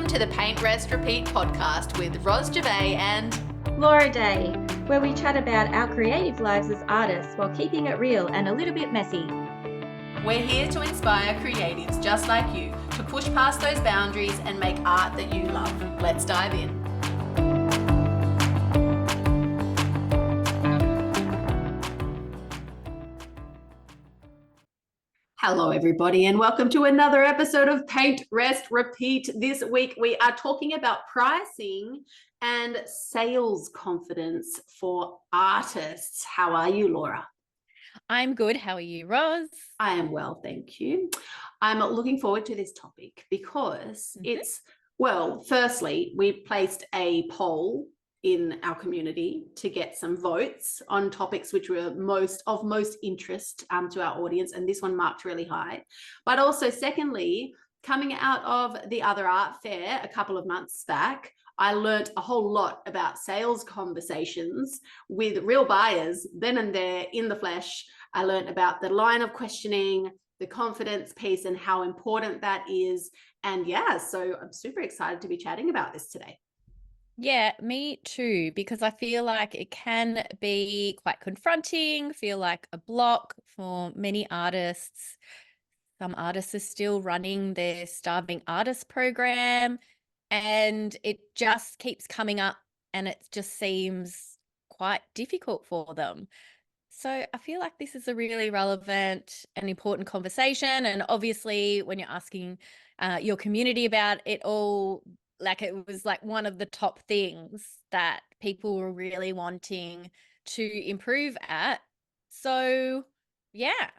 to the Paint, Rest, Repeat podcast with Ros Gervais and Laura Day, where we chat about our creative lives as artists while keeping it real and a little bit messy. We're here to inspire creatives just like you to push past those boundaries and make art that you love. Let's dive in. Hello, everybody, and welcome to another episode of Paint, Rest, Repeat. This week, we are talking about pricing and sales confidence for artists. How are you, Laura? I'm good. How are you, Ros? I am well, thank you. I'm looking forward to this topic because firstly, we placed a poll in our community to get some votes on topics which were of most interest to our audience, and this one marked really high. But also, secondly, coming out of the other art fair a couple of months back, I learned a whole lot about sales conversations with real buyers then and there in the flesh. I learned about the line of questioning, the confidence piece, and how important that is. And so I'm super excited to be chatting about this today. Yeah, me too, because I feel like it can be quite confronting, feel like a block for many artists. Some artists are still running their Starving Artist program, and it just keeps coming up and it just seems quite difficult for them. So I feel like this is a really relevant and important conversation. And obviously, when you're asking your community about it all, like it was like one of the top things that people were really wanting to improve at. So, yeah.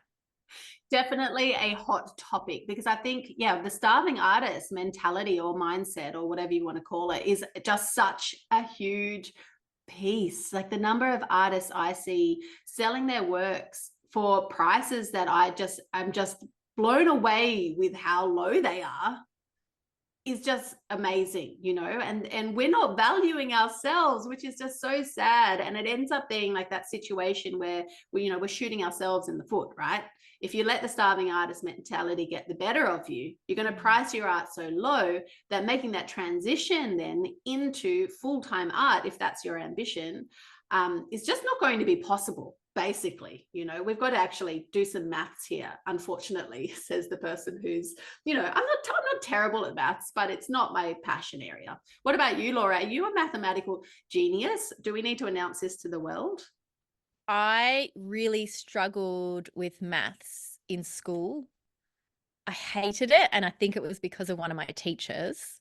Definitely a hot topic because I think, the starving artist mentality or mindset or whatever you want to call it is just such a huge piece. Like the number of artists I see selling their works for prices that I'm just blown away with how low they are is just amazing, and we're not valuing ourselves, which is just so sad. And it ends up being like that situation where we're shooting ourselves in the foot, right? If you let the starving artist mentality get the better of you, you're going to price your art so low that making that transition then into full-time art, if that's your ambition, is just not going to be possible. Basically, we've got to actually do some maths here, unfortunately, says the person who's, I'm not terrible at maths, but it's not my passion area. What about you, Laura? Are you a mathematical genius? Do we need to announce this to the world? I really struggled with maths in school. I hated it, and I think it was because of one of my teachers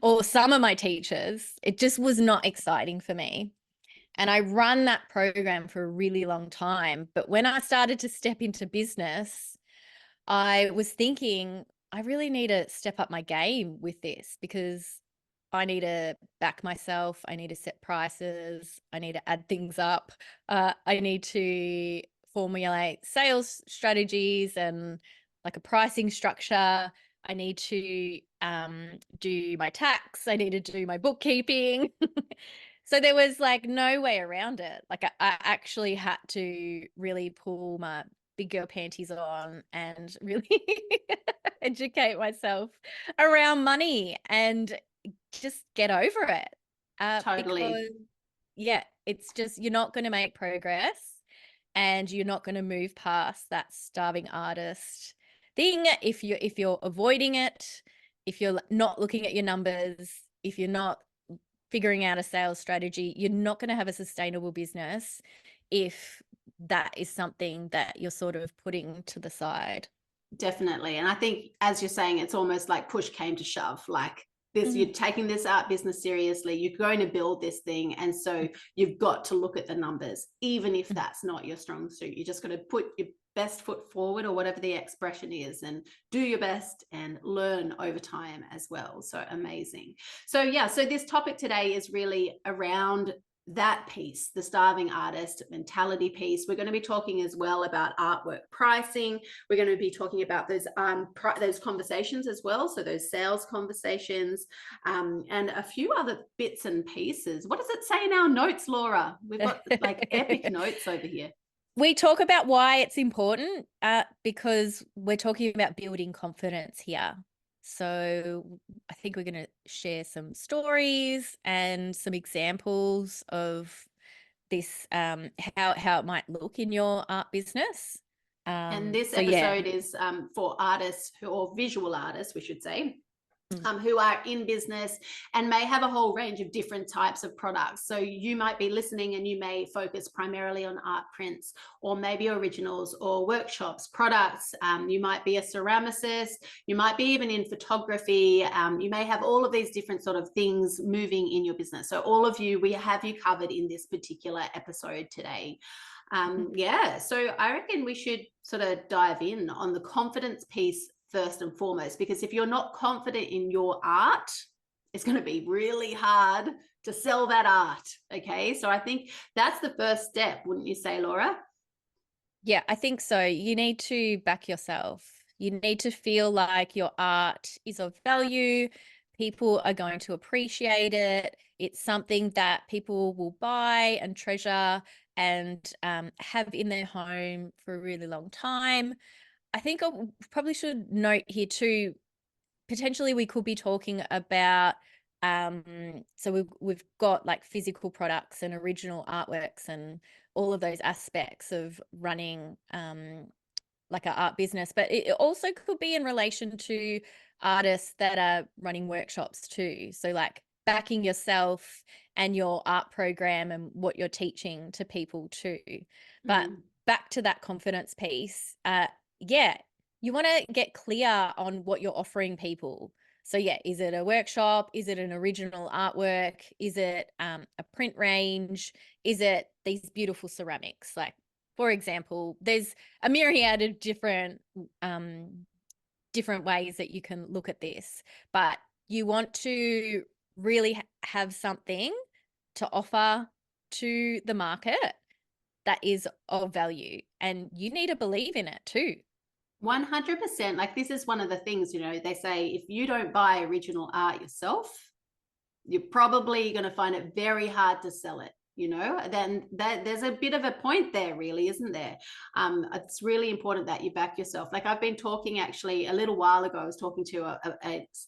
or some of my teachers. It just was not exciting for me. And I ran that program for a really long time. But when I started to step into business, I was thinking, I really need to step up my game with this because I need to back myself. I need to set prices. I need to add things up. I need to formulate sales strategies and like a pricing structure. I need to do my tax. I need to do my bookkeeping. So there was like no way around it. Like I actually had to really pull my big girl panties on and really educate myself around money and just get over it. Totally. Because, it's just you're not going to make progress and you're not going to move past that starving artist thing if you're avoiding it, if you're not looking at your numbers, if you're not figuring out a sales strategy. You're not going to have a sustainable business if that is something that you're sort of putting to the side. Definitely. And I think, as you're saying, it's almost like push came to shove, like this, you're taking this art business seriously, you're going to build this thing. And so you've got to look at the numbers, even if that's not your strong suit. You just got to put your best foot forward, or whatever the expression is, and do your best and learn over time as well. So amazing. So this topic today is really around that piece, the starving artist mentality piece. We're going to be talking as well about artwork pricing. We're going to be talking about those conversations as well, so those sales conversations, and a few other bits and pieces. What does it say in our notes, Laura? We've got like epic notes over here. We talk about why it's important because we're talking about building confidence here. So I think we're going to share some stories and some examples of this, how it might look in your art business. And this So yeah. episode is for artists or visual artists, we should say, Mm. who are in business and may have a whole range of different types of products. So you might be listening and you may focus primarily on art prints or maybe originals or workshops, products. You might be a ceramicist. You might be even in photography. You may have all of these different sort of things moving in your business. So all of you, we have you covered in this particular episode today. Yeah, so I reckon we should sort of dive in on the confidence piece first and foremost, because if you're not confident in your art, it's going to be really hard to sell that art. Okay, so I think that's the first step, wouldn't you say, Laura? Yeah, I think so. You need to back yourself. You need to feel like your art is of value. People are going to appreciate it. It's something that people will buy and treasure and have in their home for a really long time. I think I probably should note here too, potentially we could be talking about, so we've got like physical products and original artworks and all of those aspects of running like an art business, but it also could be in relation to artists that are running workshops too. So like backing yourself and your art program and what you're teaching to people too. But back to that confidence piece, yeah, you want to get clear on what you're offering people. So yeah, is it a workshop? Is it an original artwork? Is it a print range? Is it these beautiful ceramics? Like, for example, there's a myriad of different ways that you can look at this, but you want to really have something to offer to the market that is of value, and you need to believe in it too. 100%. Like, this is one of the things, you know, they say if you don't buy original art yourself, you're probably going to find it very hard to sell it. You know, then there's a bit of a point there, really, isn't there? It's really important that you back yourself. Like, I've been talking actually a little while ago, I was talking to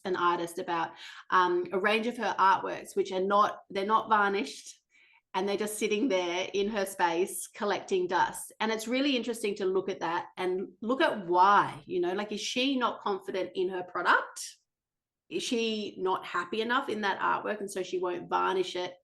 an artist about a range of her artworks, which they're not varnished, and they're just sitting there in her space collecting dust. And it's really interesting to look at that and look at why. You know, like, is she not confident in her product? Is she not happy enough in that artwork, and so she won't varnish it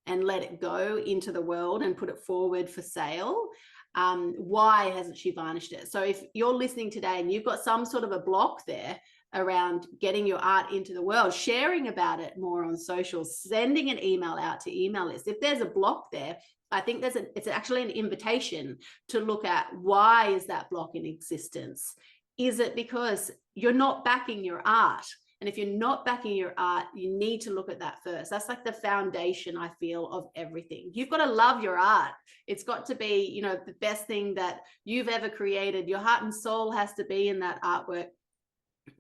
and let it go into the world and put it forward for sale? Why hasn't she varnished it? So if you're listening today and you've got some sort of a block there around getting your art into the world, sharing about it more on social, sending an email out to email lists, if there's a block there, I think it's actually an invitation to look at, why is that block in existence? Is it because you're not backing your art? And if you're not backing your art, you need to look at that first. That's like the foundation, I feel, of everything. You've got to love your art. It's got to be, you know, the best thing that you've ever created. Your heart and soul has to be in that artwork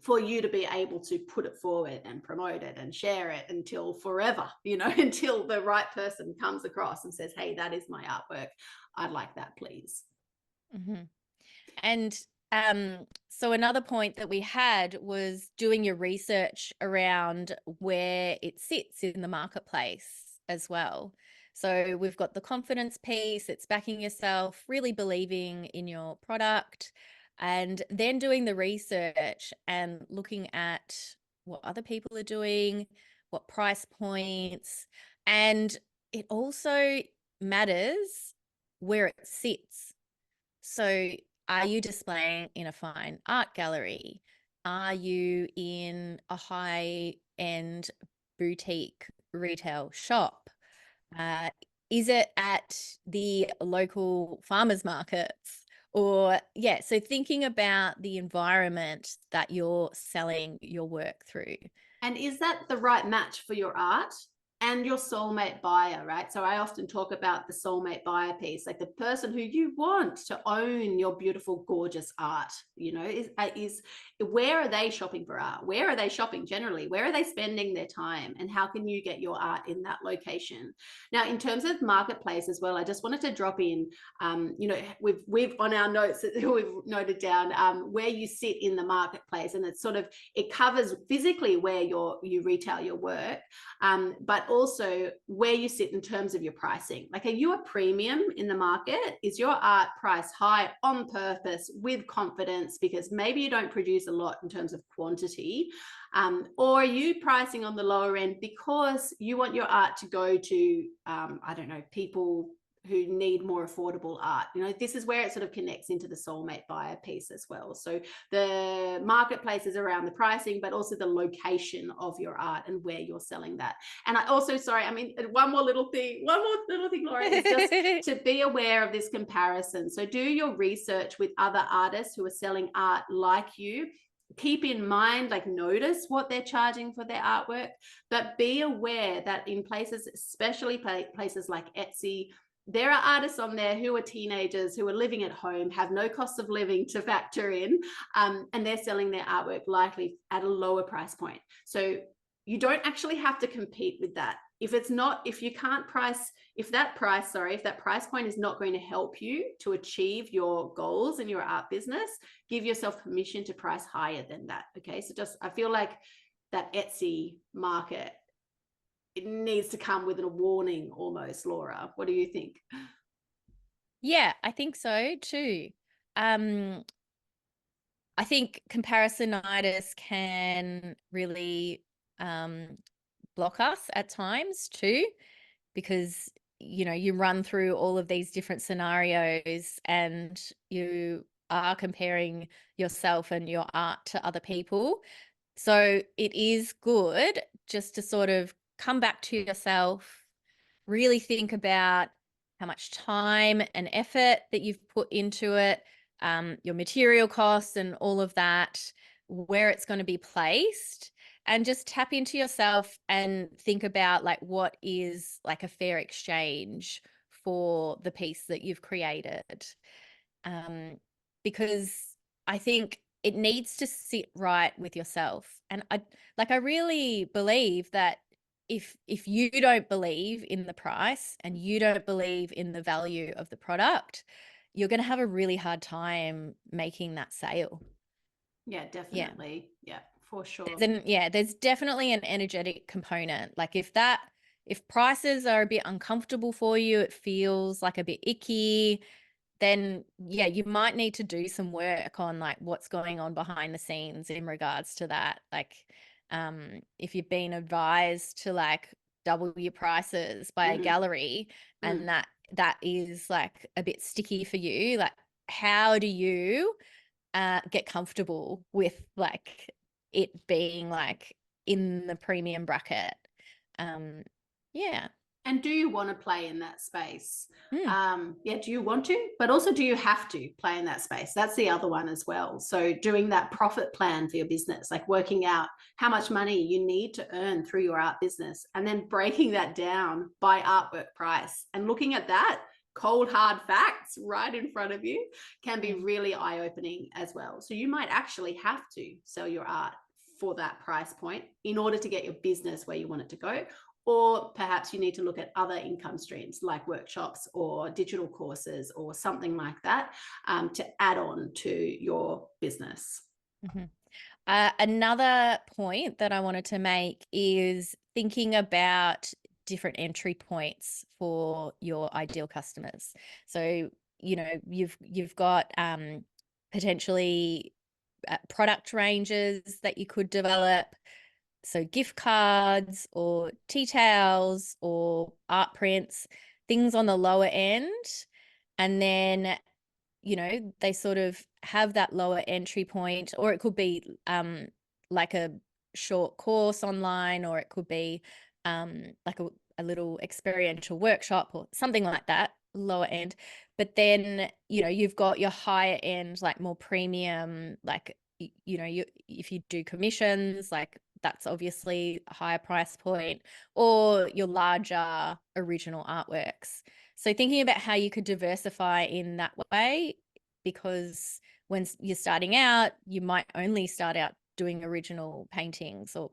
for you to be able to put it forward and promote it and share it until forever, you know, until the right person comes across and says, hey, that is my artwork. I'd like that, please. Mm-hmm. And so another point that we had was doing your research around where it sits in the marketplace as well. So we've got the confidence piece, it's backing yourself, really believing in your product, and then doing the research and looking at what other people are doing, what price points, and it also matters where it sits. So are you displaying in a fine art gallery? Are you in a high-end boutique retail shop? Is it at the local farmers markets? Or, yeah, so thinking about the environment that you're selling your work through. And is that the right match for your art? and your soulmate buyer, right? So I often talk about the soulmate buyer piece, like the person who you want to own your beautiful, gorgeous art, you know, is where are they shopping for art? Where are they shopping generally? Where are they spending their time? And how can you get your art in that location? Now, in terms of marketplace as well, I just wanted to drop in, you know, we've on our notes that we've noted down where you sit in the marketplace, and it's sort of, it covers physically where you retail your work, but also where you sit in terms of your pricing. Like, are you a premium in the market? Is your art priced high on purpose with confidence because maybe you don't produce a lot in terms of quantity? Or are you pricing on the lower end because you want your art to go to, I don't know, people who need more affordable art? You know, this is where it sort of connects into the soulmate buyer piece as well. So the marketplace is around the pricing, but also the location of your art and where you're selling that. And I also, sorry, I mean, one more little thing, Laura, is just to be aware of this comparison. So do your research with other artists who are selling art like you. Keep in mind, like, notice what they're charging for their artwork, but be aware that in places, especially places like Etsy, there are artists on there who are teenagers who are living at home, have no cost of living to factor in, and they're selling their artwork likely at a lower price point. So you don't actually have to compete with that. If that price point is not going to help you to achieve your goals in your art business, give yourself permission to price higher than that. Okay. So I feel like that Etsy market, it needs to come with a warning almost, Laura. What do you think? Yeah, I think so too. I think comparisonitis can really block us at times too, because, you know, you run through all of these different scenarios and you are comparing yourself and your art to other people. So it is good just to sort of come back to yourself, really think about how much time and effort that you've put into it, your material costs and all of that, where it's going to be placed, and just tap into yourself and think about, like, what is like a fair exchange for the piece that you've created. Because I think it needs to sit right with yourself. And I really believe that if you don't believe in the price and you don't believe in the value of the product, you're going to have a really hard time making that sale. Yeah, definitely. Yeah, for sure. There's definitely an energetic component. Like, if prices are a bit uncomfortable for you, it feels like a bit icky, then yeah, you might need to do some work on, like, what's going on behind the scenes in regards to that. Like, if you've been advised to, like, double your prices by a gallery and that is, like, a bit sticky for you, like, how do you get comfortable with, like, it being, like, in the premium bracket? Yeah. And do you want to play in that space? Mm. Yeah, do you want to? But also, do you have to play in that space? That's the other one as well. So doing that profit plan for your business, like working out how much money you need to earn through your art business, and then breaking that down by artwork price and looking at that cold hard facts right in front of you can be really eye-opening as well. So you might actually have to sell your art for that price point in order to get your business where you want it to go. Or perhaps you need to look at other income streams like workshops or digital courses or something like that, to add on to your business. Another point that I wanted to make is thinking about different entry points for your ideal customers. So, you know, you've got potentially product ranges that you could develop. So gift cards or tea towels or art prints, things on the lower end. And then, you know, they sort of have that lower entry point, or it could be like a short course online, or it could be like a little experiential workshop or something like that, lower end. But then, you know, you've got your higher end, like more premium, like, you know, if you do commissions, like that's obviously a higher price point, or your larger original artworks. So thinking about how you could diversify in that way, because when you're starting out, you might only start out doing original paintings, or,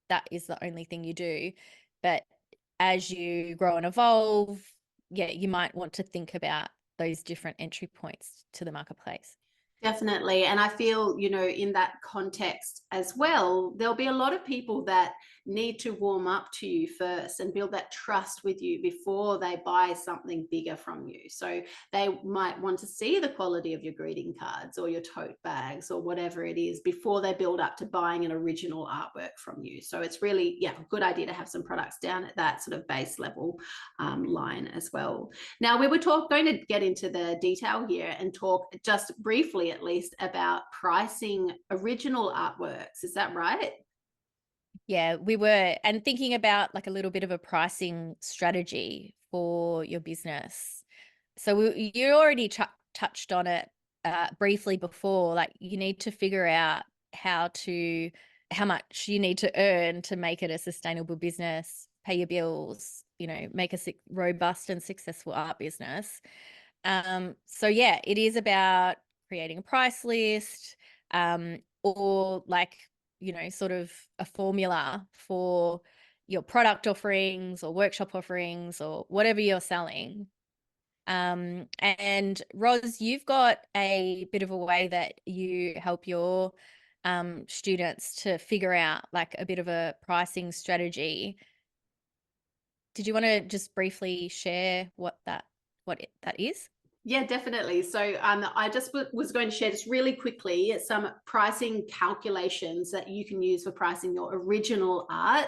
that is the only thing you do. But as you grow and evolve, yeah, you might want to think about those different entry points to the marketplace. Definitely. And I feel, in that context as well, there'll be a lot of people that need to warm up to you first and build that trust with you before they buy something bigger from you. So they might want to see the quality of your greeting cards or your tote bags or whatever it is before they build up to buying an original artwork from you. So it's really, a good idea to have some products down at that sort of base level line as well. Now, we were going to get into the detail here and talk just briefly, at least, about pricing original artworks. Is that right? Yeah, we were, and thinking about like a little bit of a pricing strategy for your business. So you already touched on it briefly before. Like, you need to figure out how much you need to earn to make it a sustainable business, pay your bills, make a robust and successful art business. So yeah, it is about creating a price list, or like, sort of a formula for your product offerings or workshop offerings or whatever you're selling. And Roz, you've got a bit of a way that you help your students to figure out like a bit of a pricing strategy. Did you want to just briefly share what that is? Yeah, definitely. So I just was going to share just really quickly some pricing calculations that you can use for pricing your original art.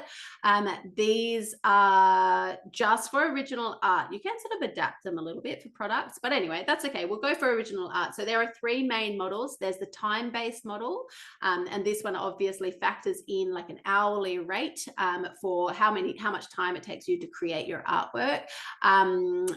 These are just for original art. You can sort of adapt them a little bit for products, but anyway, that's okay. We'll go for original art. So there are three main models. There's the time-based model, and this one obviously factors in like an hourly rate for how much time it takes you to create your artwork, and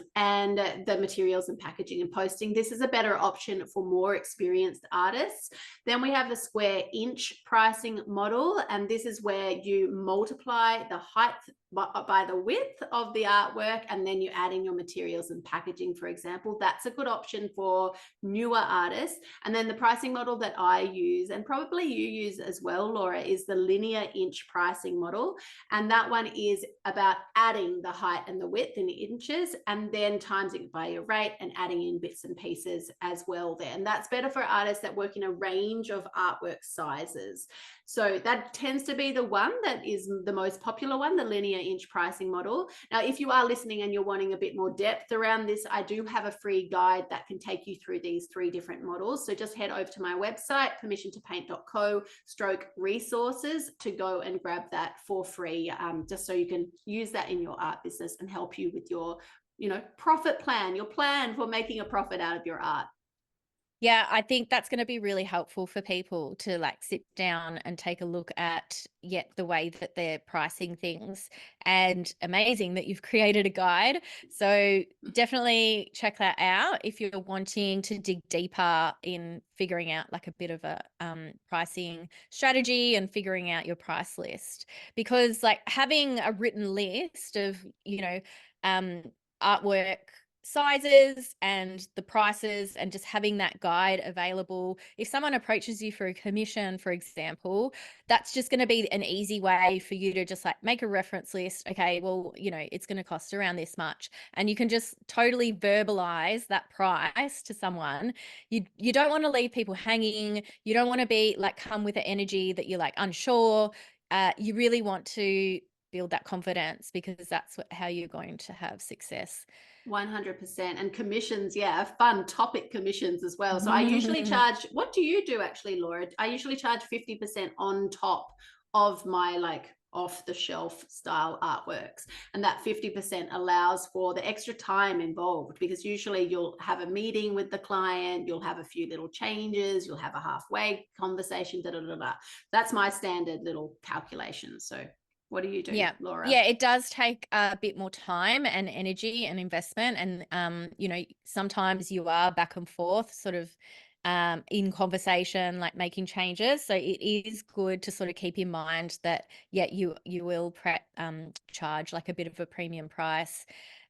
the materials and packaging and posting. This is a better option for more experienced artists. Then we have the square inch pricing model, and this is where you multiply the height by the width of the artwork, and then you add in your materials and packaging, for example. That's a good option for newer artists. And then the pricing model that I use, and probably you use as well, Laura, is the linear inch pricing model. And that one is about adding the height and the width in inches, and then times it by your rate and adding in bits and pieces as well there. And that's better for artists that work in a range of artwork sizes. So that tends to be the one that is the most popular one, the linear inch pricing model. Now, if you are listening and you're wanting a bit more depth around this, I do have a free guide that can take you through these three different models. So just head over to my website, permissiontopaint.co/resources, to go and grab that for free, just so you can use that in your art business and help you with your profit plan, your plan for making a profit out of your art. Yeah, I think that's going to be really helpful for people to like sit down and take a look at the way that they're pricing things. And amazing that you've created a guide. So definitely check that out if you're wanting to dig deeper in figuring out like a bit of a pricing strategy and figuring out your price list. Because like having a written list of, artwork sizes and the prices, and just having that guide available. If someone approaches you for a commission, for example, that's just going to be an easy way for you to just like make a reference list. Okay, well, it's going to cost around this much, and you can just totally verbalize that price to someone. You don't want to leave people hanging. You don't want to be like come with the energy that you're like unsure. You really want to build that confidence, because that's how you're going to have success. 100%. And commissions, fun topic, commissions as well. So I usually charge, what do you do actually, Laura? I usually charge 50% on top of my like off the shelf style artworks, and that 50% allows for the extra time involved, because usually you'll have a meeting with the client, you'll have a few little changes, you'll have a halfway conversation, That's my standard little calculation. So what do you do, Laura? Yeah, it does take a bit more time and energy and investment. And, sometimes you are back and forth sort of in conversation, like making changes. So it is good to sort of keep in mind that, yeah, you will charge like a bit of a premium price.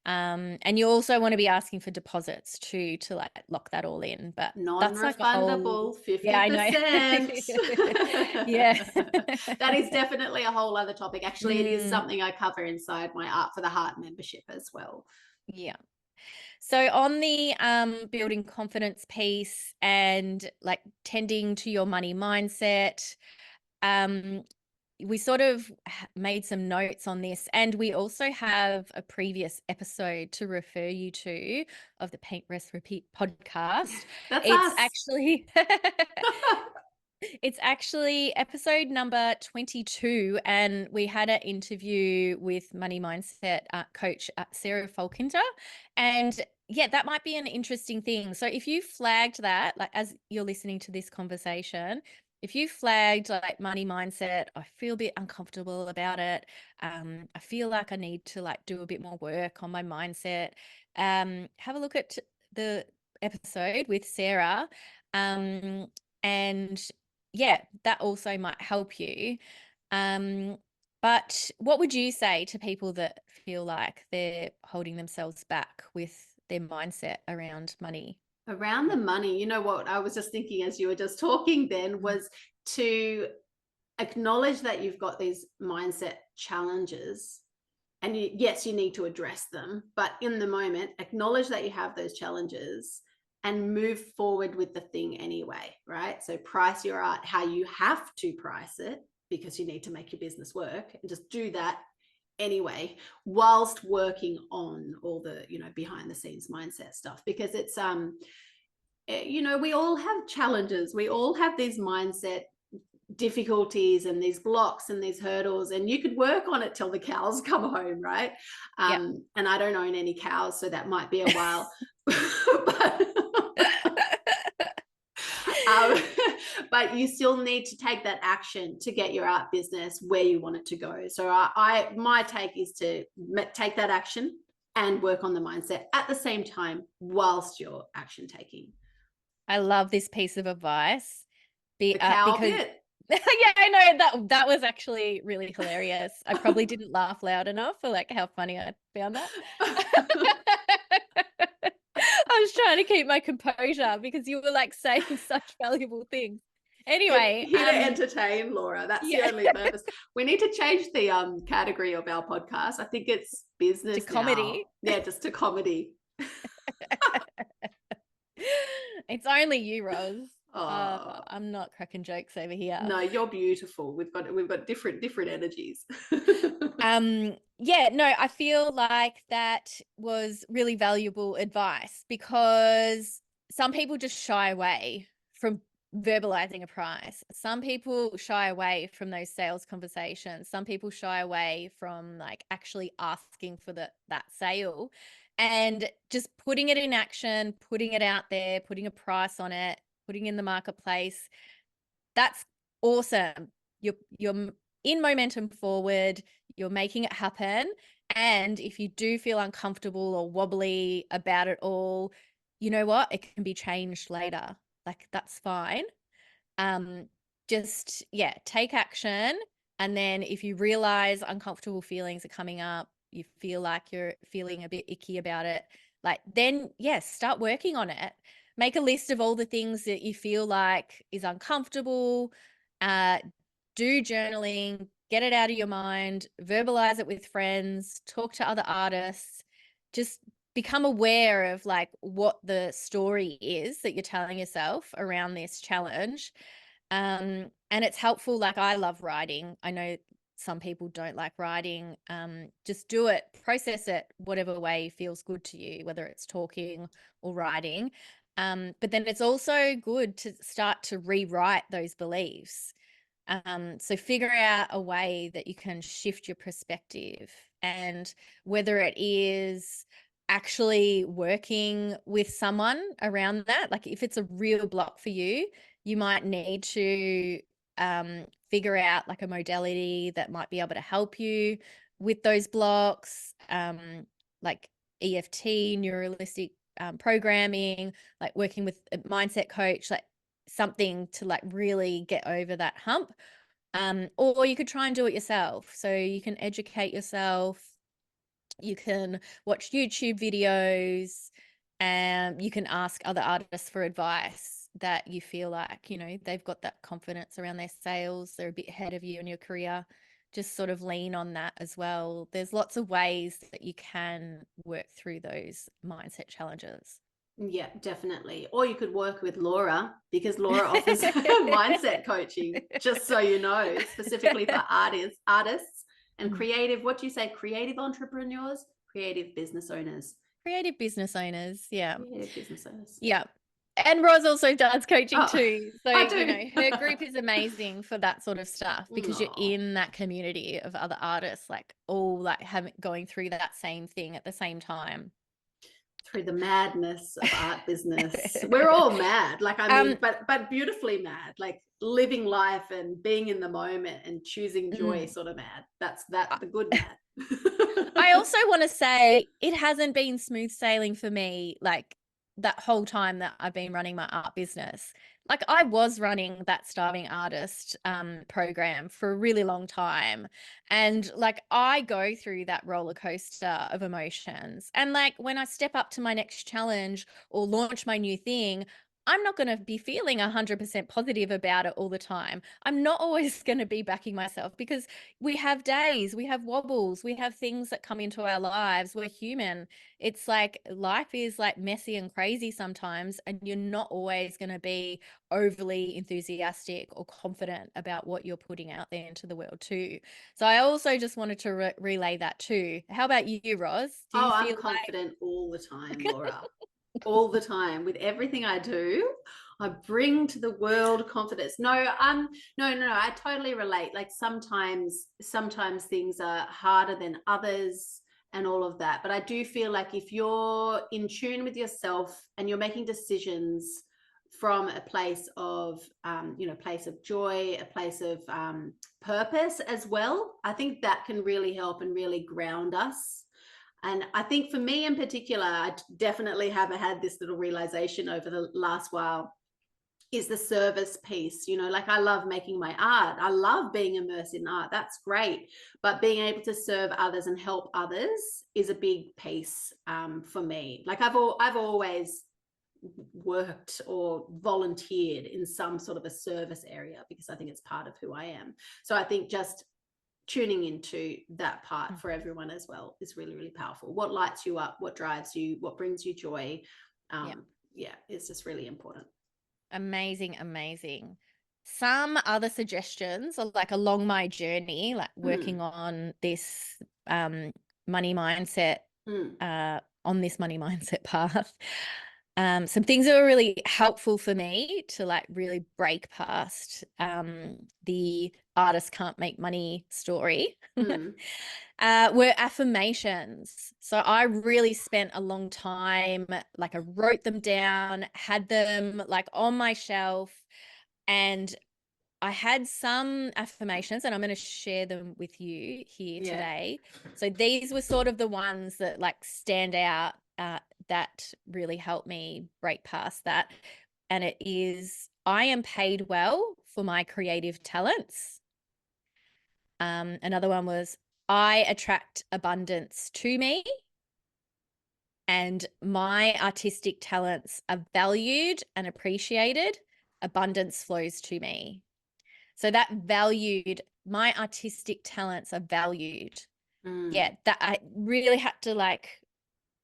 And you also want to be asking for deposits too, to like lock that all in. But that's like a whole, Non-refundable, yeah, I 50%. know. Yeah. That is definitely a whole other topic. Actually, it is Mm, something I cover inside my Art for the Heart membership as well. yeah. So on the building confidence piece and like tending to your money mindset, we sort of made some notes on this, and we also have a previous episode to refer you to of the Paint Rest Repeat podcast. That's It's us. actually It's actually episode number 22, and we had an interview with money mindset coach Sarah Falkinter. And yeah, that might be an interesting thing. So if you flagged that, like as you're listening to this conversation, if you flagged like money mindset, I feel a bit uncomfortable about it. I feel like I need to like do a bit more work on my mindset. Have a look at the episode with Sarah. And yeah, that also might help you. But what would you say to people that feel like they're holding themselves back with their mindset around money? Around the money, you know what I was just thinking as you were just talking then Mm. was to acknowledge that you've got these mindset challenges, and yes, you need to address them, but in the moment, acknowledge that you have those challenges and move forward with the thing anyway, right? So price your art how you have to price it, because you need to make your business work, and just do that anyway, whilst working on all the, behind the scenes mindset stuff, because it's we all have challenges, we all have these mindset difficulties and these blocks and these hurdles, and you could work on it till the cows come home, right? Yeah. And I don't own any cows, so that might be a while. but, um, but you still need to take that action to get your art business where you want it to go. So my take is to take that action and work on the mindset at the same time whilst you're action taking. I love this piece of advice The cow because bit. yeah, I know that was actually really hilarious. I probably didn't laugh loud enough for like how funny I found that. I was trying to keep my composure because you were like saying such valuable things. Anyway, here to entertain, Laura. That's yeah. the only purpose. We need to change the category of our podcast. I think it's business To comedy. now. Yeah, just to comedy. It's only you, Roz. Oh, I'm not cracking jokes over here. no, you're beautiful. We've got different energies. Yeah, no, I feel like that was really valuable advice, because some people just shy away from verbalizing a price. Some people shy away from those sales conversations. Some people shy away from like actually asking for that sale, and just putting it in action, putting it out there, putting a price on it, putting in the marketplace. That's awesome. You're in momentum forward, you're making it happen. And if you do feel uncomfortable or wobbly about it all, you know what? It can be changed later. Like that's fine. Just yeah, take action. And then if you realize uncomfortable feelings are coming up, you feel like you're feeling a bit icky about it, like then yes, start working on it. Make a list of all the things that you feel like is uncomfortable. Do journaling, get it out of your mind, verbalize it with friends, talk to other artists, just become aware of like what the story is that you're telling yourself around this challenge. And it's helpful. Like I love writing. I know some people don't like writing. Just do it, process it, whatever way feels good to you, whether it's talking or writing. But then it's also good to start to rewrite those beliefs. So figure out a way that you can shift your perspective, and whether it is actually working with someone around that, like if it's a real block for you, you might need to figure out like a modality that might be able to help you with those blocks, like EFT, programming, like working with a mindset coach, like something to like really get over that hump. Or you could try and do it yourself. So you can educate yourself, you can watch YouTube videos, and you can ask other artists for advice that you feel like, you know, they've got that confidence around their sales, they're a bit ahead of you in your career. Just sort of lean on that as well. There's lots of ways that you can work through those mindset challenges. Yeah, definitely. Or you could work with Laura, because Laura offers mindset coaching, just so you know, specifically for artists and creative, what do you say? Creative entrepreneurs, creative business owners. Creative business owners. Yeah. Creative business owners. Yeah. And Roz also does coaching too. So, I do. you know, her group is amazing for that sort of stuff, because you're Aw. in that community of other artists, like all like going through that same thing at the same time. Through the madness of art business. We're all mad. Like, I mean, but beautifully mad, like living life and being in the moment and choosing joy sort of mad. That's the good mad. I also want to say it hasn't been smooth sailing for me, like that whole time that I've been running my art business. Like I was running that Starving Artist program for a really long time. And like I go through that roller coaster of emotions. And like when I step up to my next challenge or launch my new thing, I'm not going to be feeling 100% positive about it all the time. I'm not always going to be backing myself, because we have days, we have wobbles, we have things that come into our lives. We're human. It's like life is like messy and crazy sometimes, and you're not always going to be overly enthusiastic or confident about what you're putting out there into the world too. So I also just wanted to relay that too. How about you, Roz? Do you I'm feel confident all the time, Laura. All the time with everything I do. I bring to the world confidence. No, I totally relate. Like sometimes things are harder than others and all of that. But I do feel like if you're in tune with yourself and you're making decisions from a place of place of joy, a place of purpose as well, I think that can really help and really ground us. And I think for me in particular, I definitely have had this little realization over the last while, is the service piece. You know, like I love making my art. I love being immersed in art. That's great. But being able to serve others and help others is a big piece for me. Like I've always worked or volunteered in some sort of a service area, because I think it's part of who I am. So I think just tuning into that part for everyone as well is really, really powerful. What lights you up, what drives you, what brings you joy. It's just really important. Amazing. Some other suggestions are like along my journey, like working on this money mindset, on this money mindset path. Some things that were really helpful for me to like really break past the artist can't make money story were affirmations. So I really spent a long time, like I wrote them down, had them like on my shelf, and I had some affirmations, and I'm going to share them with you here today. So these were sort of the ones that like stand out, that really helped me break past that. And it is, I am paid well for my creative talents. Another one was, I attract abundance to me, and my artistic talents are valued and appreciated. Abundance flows to me. So that valued, my artistic talents are valued. Yeah, that I really had to like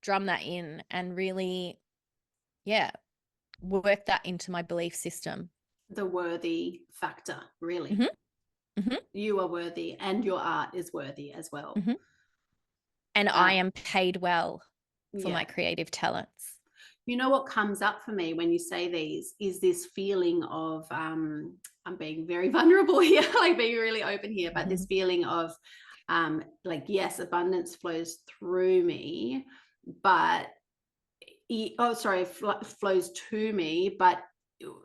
drum that in and really, work that into my belief system. The worthy factor, really. You are worthy, and your art is worthy as well. And I am paid well for my creative talents. You know what comes up for me when you say these is this feeling of I'm being very vulnerable here, like being really open here, but this feeling of like, yes, abundance flows through me, but flows to me, but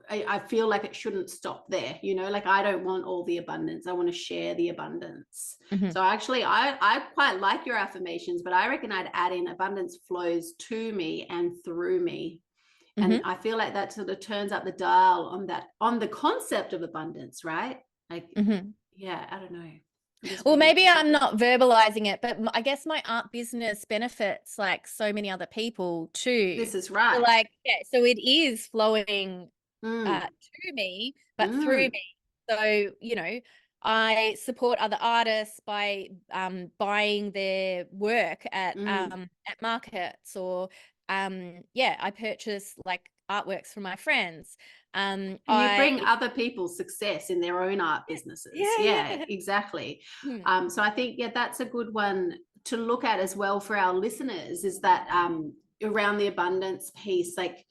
I feel like it shouldn't stop there, you know, like I don't want all the abundance. I want to share the abundance. Mm-hmm. So actually I quite like your affirmations, but I reckon I'd add in abundance flows to me and through me. And Mm-hmm. I feel like that sort of turns up the dial on that, on the concept of abundance, right? Like, Mm-hmm. yeah, I don't know. Well, maybe I'm not verbalizing it, but I guess my art business benefits like so many other people too. This is So right. like, yeah, so it is flowing Mm. to me, but through me. So, you know, I support other artists by buying their work at markets, or yeah, I purchase like artworks from my friends. And you bring other people's success in their own art businesses. Yeah, exactly. So I think, yeah, that's a good one to look at as well for our listeners, is that around the abundance piece, like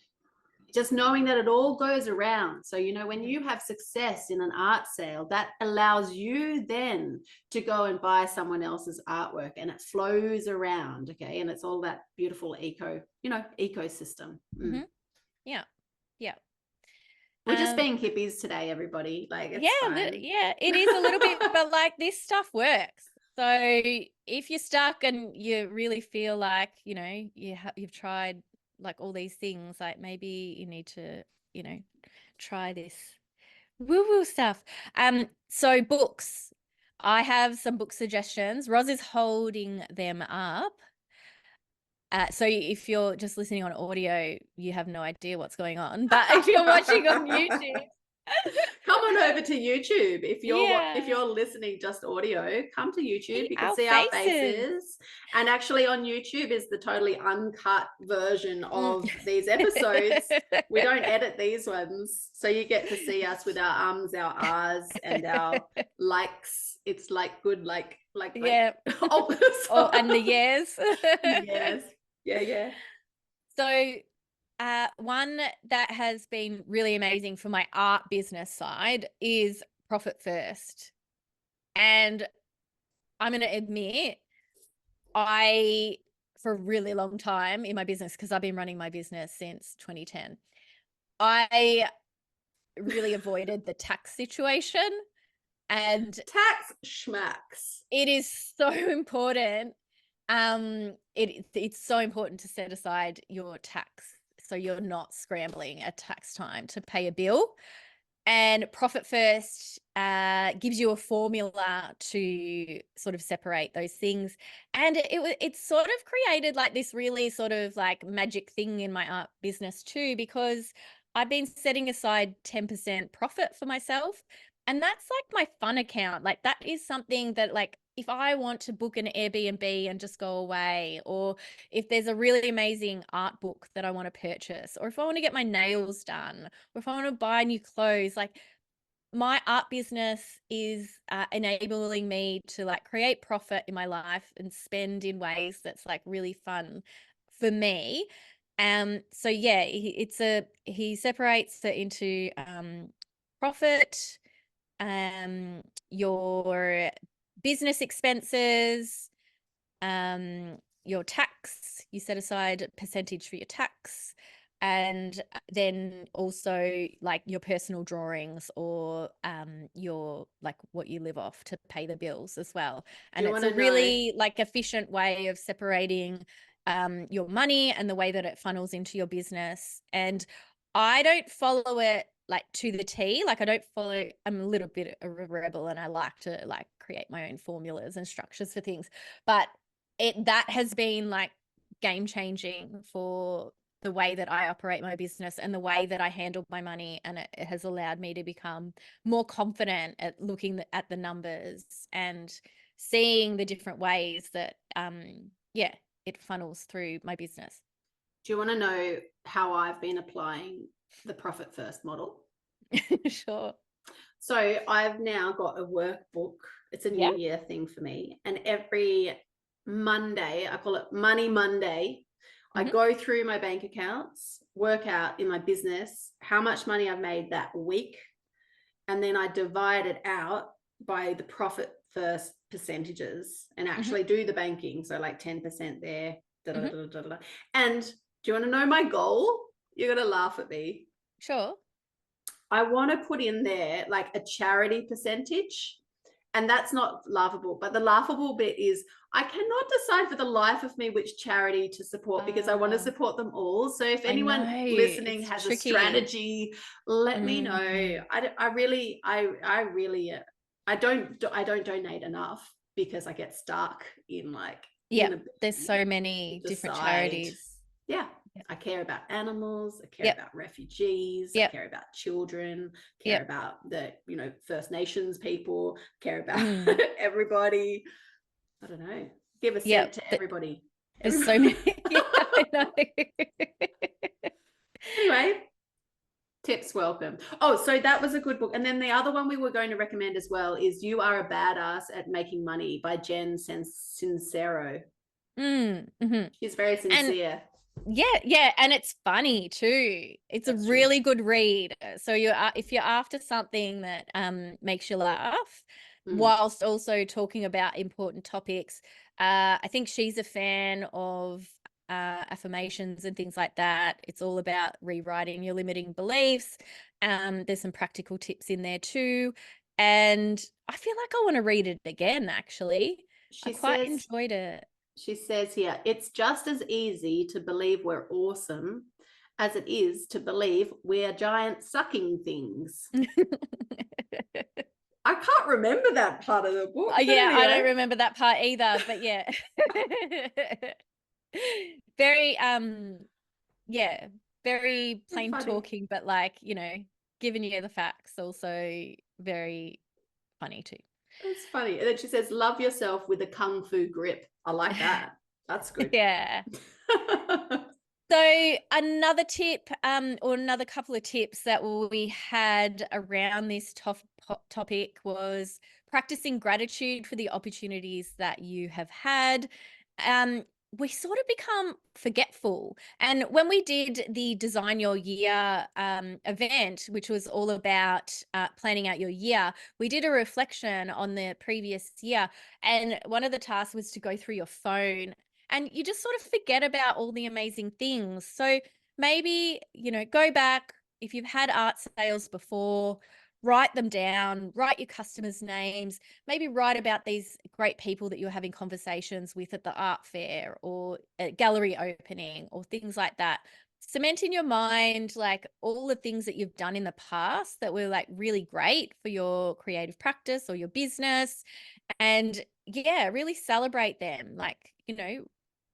just knowing that it all goes around. So, you know, when you have success in an art sale, that allows you then to go and buy someone else's artwork, and it flows around. Okay. And it's all that beautiful ecosystem. Yeah. Yeah. We're just being hippies today, everybody. Like, it's fine. Yeah, it is a little bit, but like this stuff works. So if you're stuck and you really feel like, you know, you've tried like all these things, like maybe you need to, you know, try this woo-woo stuff. So books. I have some book suggestions. Roz is holding them up. So if you're just listening on audio, you have no idea what's going on. But if you're watching on YouTube, come on over to YouTube. If yeah, you're listening just audio, come to YouTube. You can our see our faces. And actually on YouTube is the totally uncut version of these episodes. We don't edit these ones. So you get to see us with our ums, our ahs, and our likes. It's like good, yeah. oh, And the years. yes. Yeah. So one that has been really amazing for my art business side is Profit First. And I'm going to admit, for a really long time in my business, because I've been running my business since 2010, I really avoided the tax situation. And tax schmacks. It is so important. It's so important to set aside your tax so you're not scrambling at tax time to pay a bill. And Profit First gives you a formula to sort of separate those things. And it's sort of created like this really sort of like magic thing in my art business too, because I've been setting aside 10% profit for myself. And that's like my fun account. Like that is something that, like, if I want to book an Airbnb and just go away, or if there's a really amazing art book that I want to purchase, or if I want to get my nails done, or if I want to buy new clothes, like my art business is enabling me to like create profit in my life and spend in ways that's like really fun for me. So yeah, he separates it into profit, your business expenses, your tax. You set aside a percentage for your tax, and then also like your personal drawings, or your like what you live off to pay the bills as well. And it's a really like efficient way of separating your money and the way that it funnels into your business. And I don't follow it like to the T. Like I don't follow, I'm a little bit of a rebel and I like to like create my own formulas and structures for things, but that has been like game changing for the way that I operate my business and the way that I handle my money. And it has allowed me to become more confident at looking at the numbers and seeing the different ways that, it funnels through my business. Do you want to know how I've been applying the Profit First model? Sure. So I've now got a workbook. It's a new year thing for me. And every Monday, I call it Money Monday, I go through my bank accounts, work out in my business how much money I've made that week. And then I divide it out by the Profit First percentages and actually do the banking. So like 10% there. And do you want to know my goal? You're going to laugh at me. Sure. I want to put in there like a charity percentage. And that's not laughable, but the laughable bit is I cannot decide for the life of me which charity to support because I want to support them all. So if anyone listening has tricky. a strategy, let me know. I really don't donate enough because I get stuck in like, there's so many different charities. Yeah. I care about animals. I care about refugees. I care about children. Care about the, First Nations people. Care about everybody. I don't know. Give a cent to everybody. There's so many. I know. Anyway, tips welcome. Oh, so that was a good book. And then the other one we were going to recommend as well is You Are a Badass at Making Money by Jen Sincero. She's very sincere. And it's funny too. It's a really good read. So if you're after something that makes you laugh, whilst also talking about important topics, I think she's a fan of affirmations and things like that. It's all about rewriting your limiting beliefs. There's some practical tips in there too, and I feel like I want to read it again. Actually, I quite enjoyed it. She says here, it's just as easy to believe we're awesome as it is to believe we're giant sucking things. I can't remember that part of the book. I don't remember that part either, but yeah. Very very plain talking, but like, giving you the facts, also very funny too. It's funny. And then she says, love yourself with a kung fu grip. I like that. That's good. Yeah. So another tip, or another couple of tips that we had around this topic was practicing gratitude for the opportunities that you have had. We sort of become forgetful. And when we did the Design Your Year event, which was all about planning out your year, we did a reflection on the previous year. And one of the tasks was to go through your phone, and you just sort of forget about all the amazing things. So maybe, go back. If you've had art sales before, write them down, write your customers' names, maybe write about these great people that you're having conversations with at the art fair or at gallery opening or things like that. Cement in your mind like all the things that you've done in the past that were like really great for your creative practice or your business, and really celebrate them. Like,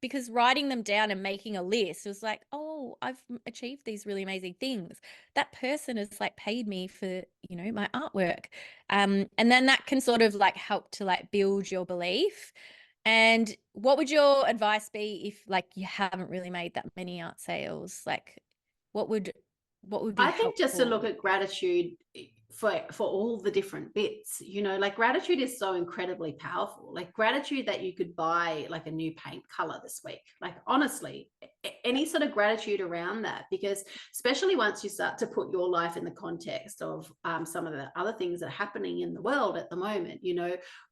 because writing them down and making a list was like, oh, I've achieved these really amazing things. That person has like paid me for, my artwork. And then that can sort of like help to like build your belief. And what would your advice be if like you haven't really made that many art sales? Like what would be I think just to helpful? look at gratitude for all the different bits, like gratitude is so incredibly powerful. Like gratitude that you could buy like a new paint color this week, like honestly, any sort of gratitude around that, because especially once you start to put your life in the context of some of the other things that are happening in the world at the moment,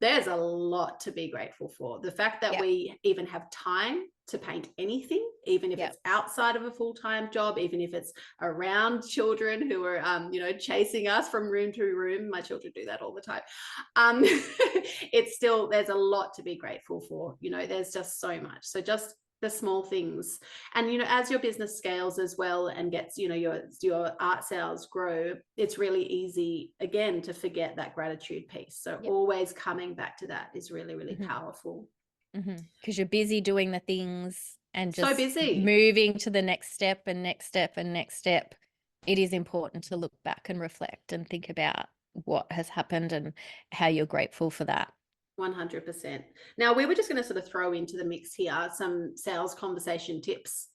there's a lot to be grateful for. The fact that we even have time to paint anything, even if it's outside of a full-time job, even if it's around children who are chasing us from room to room. My children do that all the time. It's still, there's a lot to be grateful for. There's just so much. So just the small things. And as your business scales as well and gets your art sales grow, it's really easy again to forget that gratitude piece. So always coming back to that is really, really powerful. Because you're busy doing the things and just so busy moving to the next step and next step and next step. It is important to look back and reflect and think about what has happened and how you're grateful for that. 100%. Now, we were just going to sort of throw into the mix here some sales conversation tips.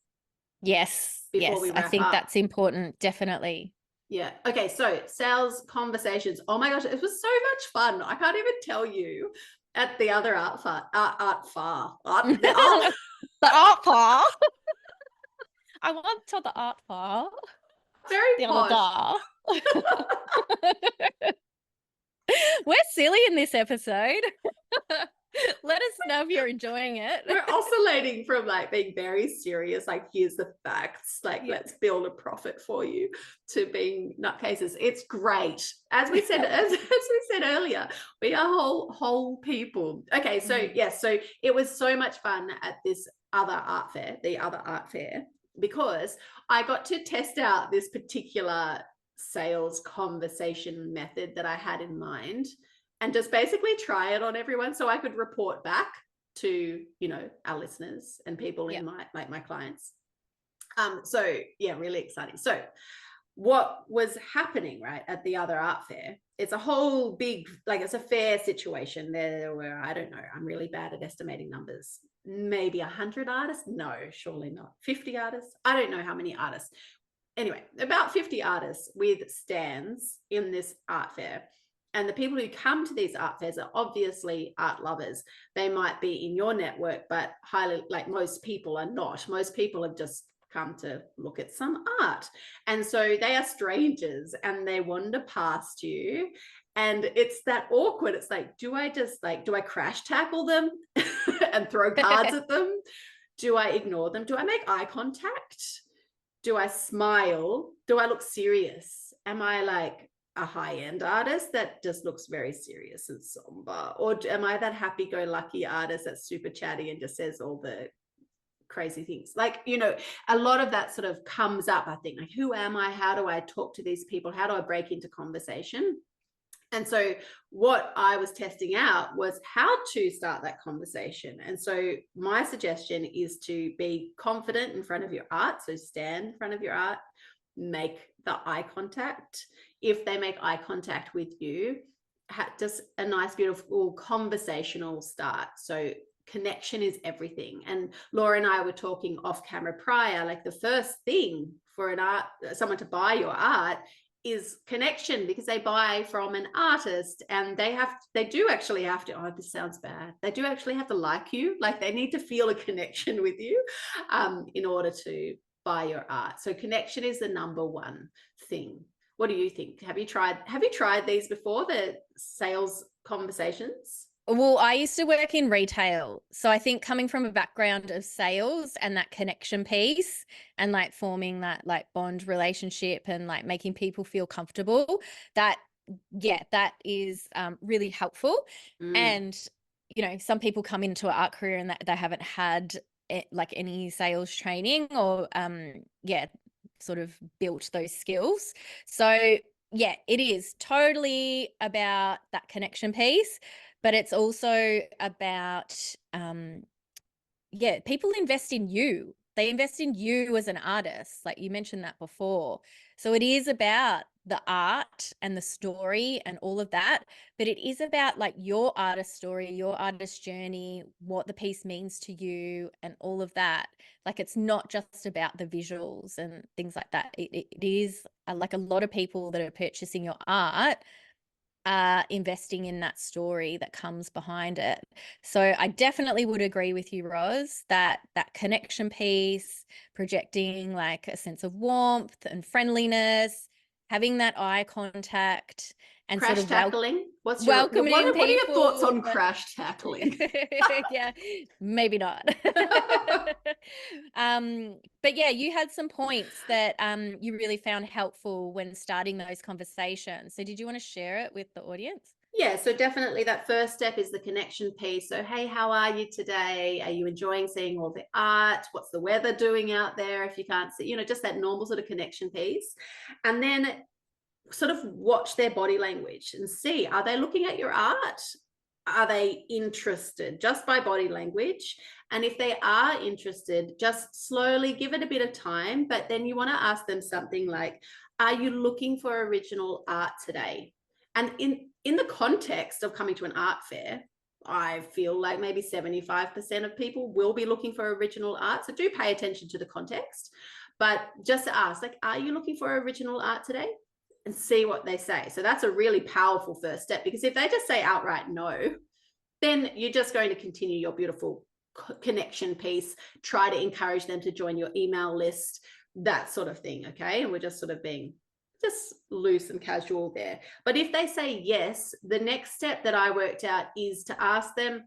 Yes. Before we wrap I think up. that's important. Definitely. Yeah. Okay. So sales conversations. Oh my gosh, it was so much fun. I can't even tell you. At the other art fair. The art fair. I went to the art fair. Very the posh. other day. We're silly in this episode. Let us know if you're enjoying it. We're oscillating from like being very serious, like here's the facts, like let's build a profit for you, to being nutcases. It's great. As we said, as we said earlier, we are whole people. Okay, so yes, so it was so much fun at this other art fair, because I got to test out this particular sales conversation method that I had in mind, and just basically try it on everyone so I could report back to, you know, our listeners and people in my clients. So yeah, really exciting. So what was happening right at the other art fair, it's a whole big, like, it's a fair situation. There were, I don't know, I'm really bad at estimating numbers, maybe 100 artists. No, surely not. 50 artists. I don't know how many artists. Anyway, about 50 artists with stands in this art fair. And the people who come to these art fairs are obviously art lovers. They might be in your network, but highly, like, most people are not. Most people have just come to look at some art. And so they are strangers and they wander past you. And it's that awkward. It's like, do I crash tackle them and throw cards at them? Do I ignore them? Do I make eye contact? Do I smile? Do I look serious? Am I like a high-end artist that just looks very serious and somber? Or am I that happy-go-lucky artist that's super chatty and just says all the crazy things? Like, you know, a lot of that sort of comes up, I think, like, who am I? How do I talk to these people? How do I break into conversation? And so what I was testing out was how to start that conversation. And so my suggestion is to be confident in front of your art. So stand in front of your art, make the eye contact. If they make eye contact with you, just a nice, beautiful conversational start. So connection is everything. And Laura and I were talking off camera prior, like the first thing for someone to buy your art is connection, because they buy from an artist and they do actually have to, oh, this sounds bad, they do actually have to like you, like they need to feel a connection with you in order to buy your art. So connection is the number one thing. What do you think? Have you tried these before, the sales conversations? Well, I used to work in retail. So I think coming from a background of sales and that connection piece and like forming that like bond relationship and like making people feel comfortable, that is really helpful. And, you know, some people come into an art career and that they haven't had like any sales training or sort of built those skills. So yeah, it is totally about that connection piece. But it's also about, people invest in you. They invest in you as an artist, like you mentioned that before. So it is about the art and the story and all of that, but it is about like your artist story, your artist journey, what the piece means to you and all of that. Like it's not just about the visuals and things like that. It is like a lot of people that are purchasing your art are investing in that story that comes behind it. So I definitely would agree with you, Roz, that connection piece, projecting like a sense of warmth and friendliness, having that eye contact, and crash sort of tackling. What are your thoughts on crash tackling? Yeah, maybe not. But yeah, you had some points that you really found helpful when starting those conversations. So did you want to share it with the audience? Yeah, so definitely that first step is the connection piece. So, hey, how are you today? Are you enjoying seeing all the art? What's the weather doing out there? If you can't see, you know, just that normal sort of connection piece. And then sort of watch their body language and see, are they looking at your art? Are they interested just by body language? And if they are interested, just slowly give it a bit of time. But then you want to ask them something like, are you looking for original art today? And in the context of coming to an art fair, I feel like maybe 75% of people will be looking for original art. So do pay attention to the context, but just ask, like, are you looking for original art today? And see what they say. So that's a really powerful first step, because if they just say outright no, then you're just going to continue your beautiful connection piece, try to encourage them to join your email list, that sort of thing. Okay. And we're just sort of being just loose and casual there. But if they say yes, the next step that I worked out is to ask them,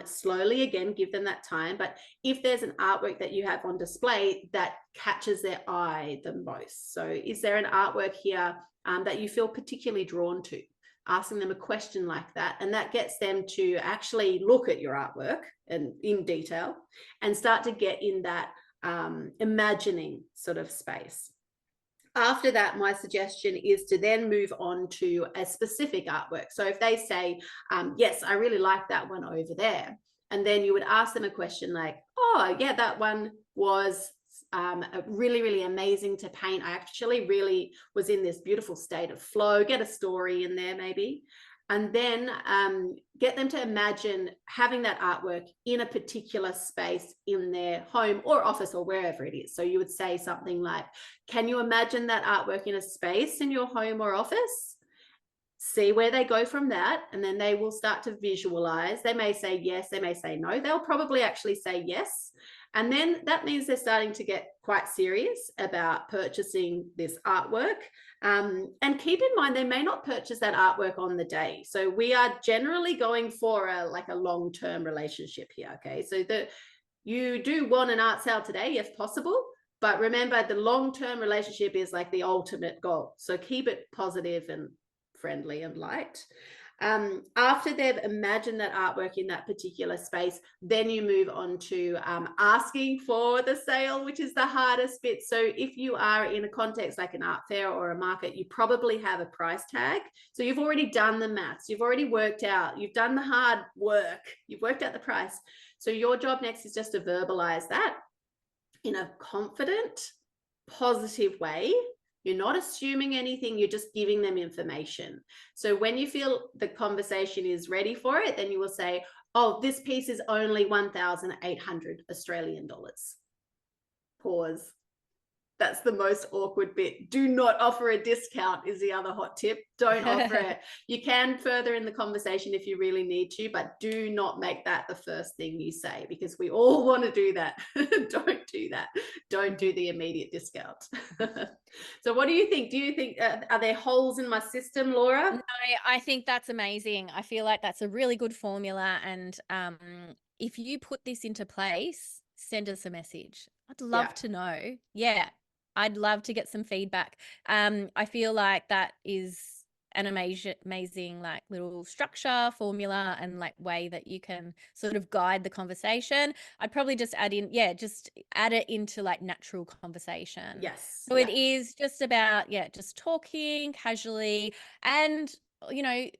slowly, again, give them that time. But if there's an artwork that you have on display that catches their eye the most, so is there an artwork here that you feel particularly drawn to? Asking them a question like that, and that gets them to actually look at your artwork and in detail and start to get in that imagining sort of space. After that, my suggestion is to then move on to a specific artwork. So if they say, yes, I really like that one over there, and then you would ask them a question like, oh, yeah, that one was really, really amazing to paint. I actually really was in this beautiful state of flow. Get a story in there maybe. And then get them to imagine having that artwork in a particular space in their home or office or wherever it is. So you would say something like, can you imagine that artwork in a space in your home or office? See where they go from that, and then they will start to visualize. They may say yes, they may say no. They'll probably actually say yes. And then that means they're starting to get quite serious about purchasing this artwork. And keep in mind, they may not purchase that artwork on the day. So we are generally going for a long-term relationship here, okay? So you do want an art sale today, if possible, but remember the long-term relationship is like the ultimate goal. So keep it positive and friendly and light. After they've imagined that artwork in that particular space, then you move on to asking for the sale, which is the hardest bit. So if you are in a context like an art fair or a market, you probably have a price tag. So you've already done the maths, you've already worked out, you've done the hard work, you've worked out the price. So your job next is just to verbalize that in a confident, positive way. You're not assuming anything, you're just giving them information. So when you feel the conversation is ready for it, then you will say, oh, this piece is only 1,800 Australian dollars. Pause. That's the most awkward bit. Do not offer a discount is the other hot tip. Don't offer it. You can further in the conversation if you really need to, but do not make that the first thing you say, because we all want to do that. Don't do that. Don't do the immediate discount. So what do you think? Do you think, are there holes in my system, Laura? No, I think that's amazing. I feel like that's a really good formula. And if you put this into place, send us a message. I'd love to know. Yeah, I'd love to get some feedback. I feel like that is an amazing like little structure, formula, and like way that you can sort of guide the conversation. I'd probably just add in, just add it into like natural conversation. Yes. So it is just about, just talking casually and,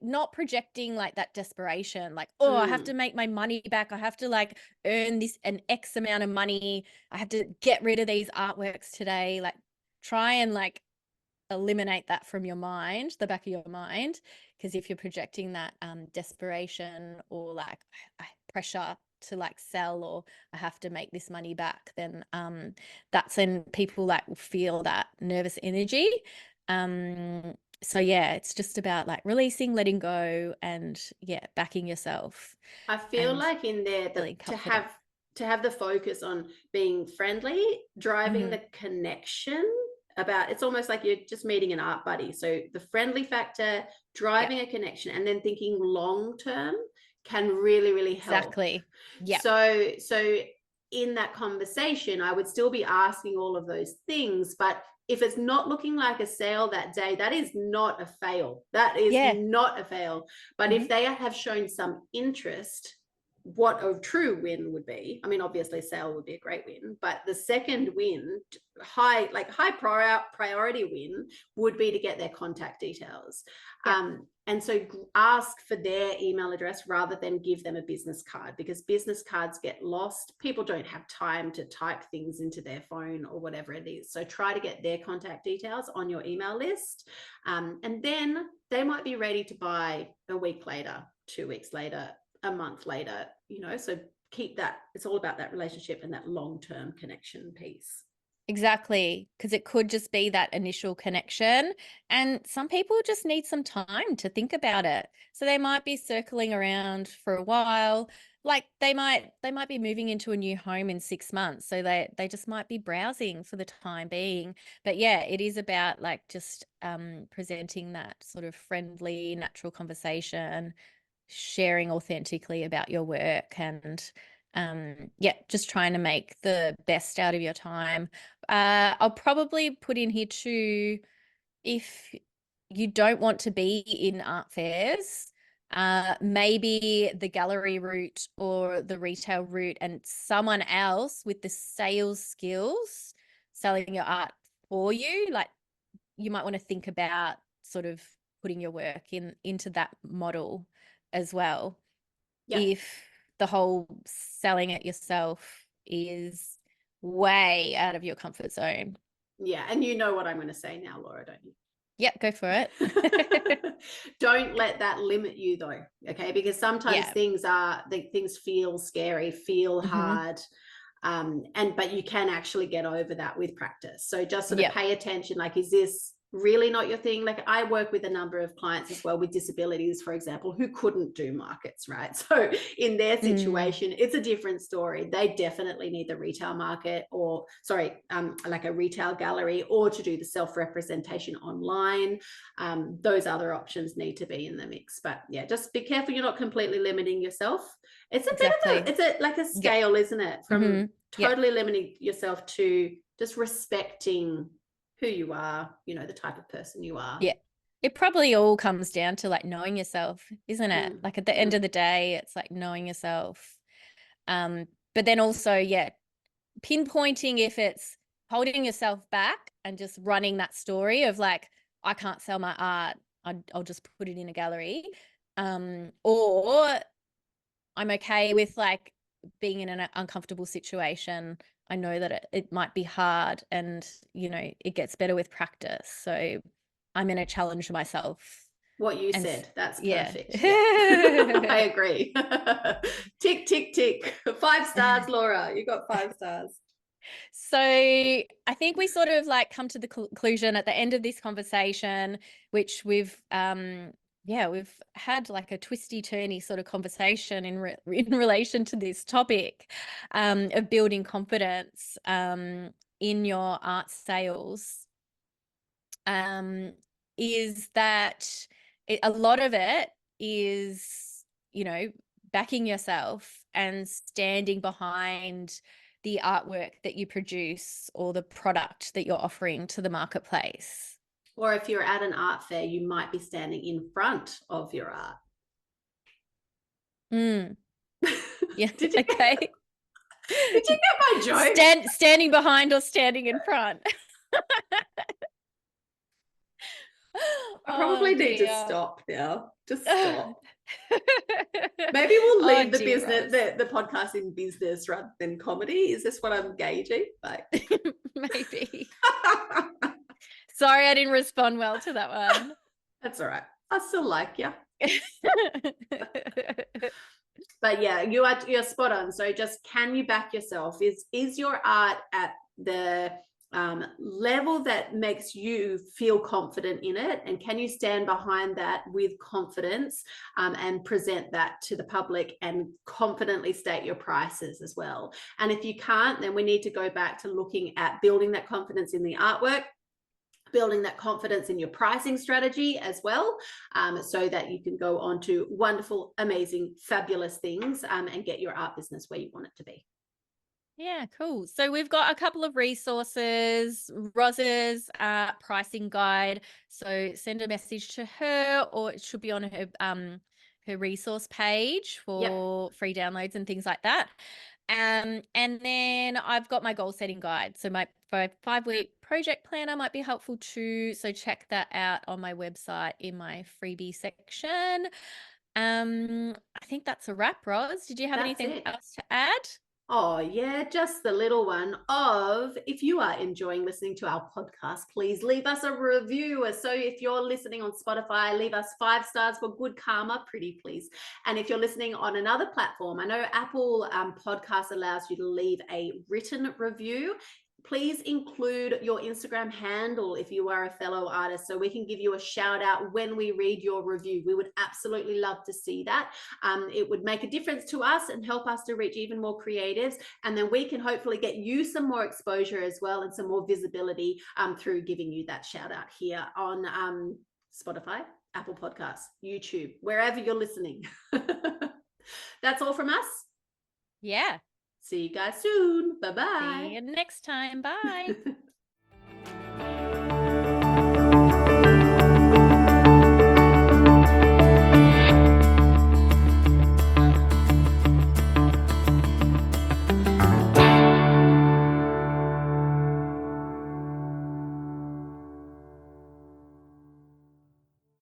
not projecting like that desperation, like, oh, I have to make my money back. I have to like earn an X amount of money. I have to get rid of these artworks today. Like try and like eliminate that from your mind, the back of your mind. Because if you're projecting that desperation or like pressure to like sell, or I have to make this money back, then that's when people like feel that nervous energy. So it's just about like releasing, letting go, and backing yourself. I feel like in there to have the focus on being friendly, driving the connection. About it's almost like you're just meeting an art buddy. So the friendly factor, driving a connection, and then thinking long term can really, really help. Exactly. Yeah. So in that conversation, I would still be asking all of those things, but if it's not looking like a sale that day, that is not a fail. That is not a fail. But if they have shown some interest, what a true win would be. I mean, obviously sale would be a great win, but the second win, high priority win, would be to get their contact details. And so ask for their email address rather than give them a business card, because business cards get lost. People don't have time to type things into their phone or whatever it is. So try to get their contact details on your email list. And then they might be ready to buy a week later, 2 weeks later, a month later, so keep that. It's all about that relationship and that long-term connection piece. Exactly, because it could just be that initial connection, and some people just need some time to think about it. So they might be circling around for a while. Like they might be moving into a new home in 6 months, so they just might be browsing for the time being. But it is about like just presenting that sort of friendly, natural conversation sharing authentically about your work and just trying to make the best out of your time. I'll probably put in here too, if you don't want to be in art fairs, maybe the gallery route or the retail route and someone else with the sales skills selling your art for you, like you might want to think about sort of putting your work into that model as well. Yeah. If the whole selling it yourself is way out of your comfort zone. Yeah. And you know what I'm going to say now, Laura, don't you? Yep, go for it. Don't let that limit you though. Okay. Because sometimes Yeah. things feel scary, feel Mhm. hard. But you can actually get over that with practice. So just sort of Yep. pay attention. Like, is this really not your thing? Like, I work with a number of clients as well with disabilities, for example, who couldn't do markets, right? So in their situation, it's a different story. They definitely need the retail market, or like a retail gallery, or to do the self-representation online. Those other options need to be in the mix. But yeah, just be careful you're not completely limiting yourself. It's a Exactly. bit of it's like a scale, isn't it? From totally limiting yourself to just respecting who you are, you know, the type of person you are. Yeah. It probably all comes down to like knowing yourself, isn't it? Like at the end of the day, it's like knowing yourself. But then also, pinpointing if it's holding yourself back and just running that story of like, I can't sell my art, I'll just put it in a gallery. Or I'm okay with like being in an uncomfortable situation. I know that it might be hard and, you know, it gets better with practice. So I'm going to challenge myself. What you said, that's perfect. Yeah. I agree. Tick, tick, tick. 5 stars, Laura. You got 5 stars. So I think we sort of like come to the conclusion at the end of this conversation, which we've had like a twisty turny sort of conversation in relation to this topic of building confidence in your art sales, is that a lot of it is, you know, backing yourself and standing behind the artwork that you produce or the product that you're offering to the marketplace. Or if you're at an art fair, you might be standing in front of your art. Yeah. Did you Okay. Did you get my joke? Standing behind or standing in front. I probably need to stop now. Just stop. Maybe we'll leave the business, the podcast in business rather than comedy. Is this what I'm gauging? Like maybe. Sorry, I didn't respond well to that one. That's all right. I still like you. But yeah, you're spot on. So just, can you back yourself? Is your art at the level that makes you feel confident in it, and can you stand behind that with confidence and present that to the public and confidently state your prices as well? And if you can't, then we need to go back to looking at building that confidence in the artwork, building that confidence in your pricing strategy as well, so that you can go on to wonderful, amazing, fabulous things and get your art business where you want it to be. Yeah, cool. So we've got a couple of resources, Roz's pricing guide. So send a message to her, or it should be on her resource page for free downloads and things like that. And then I've got my goal setting guide. So my 5-week project planner might be helpful too. So check that out on my website in my freebie section. I think that's a wrap, Roz. Did you have anything else to add? Oh, yeah, just the little one of, if you are enjoying listening to our podcast, please leave us a review. So if you're listening on Spotify, leave us 5 stars for good karma, pretty please. And if you're listening on another platform, I know Apple Podcasts allows you to leave a written review. Please include your Instagram handle if you are a fellow artist, so we can give you a shout out when we read your review. We would absolutely love to see that. It would make a difference to us and help us to reach even more creatives. And then we can hopefully get you some more exposure as well, and some more visibility through giving you that shout out here on Spotify Apple Podcasts, YouTube, wherever you're listening. That's all from us. Yeah. See you guys soon. Bye-bye. See you next time. Bye.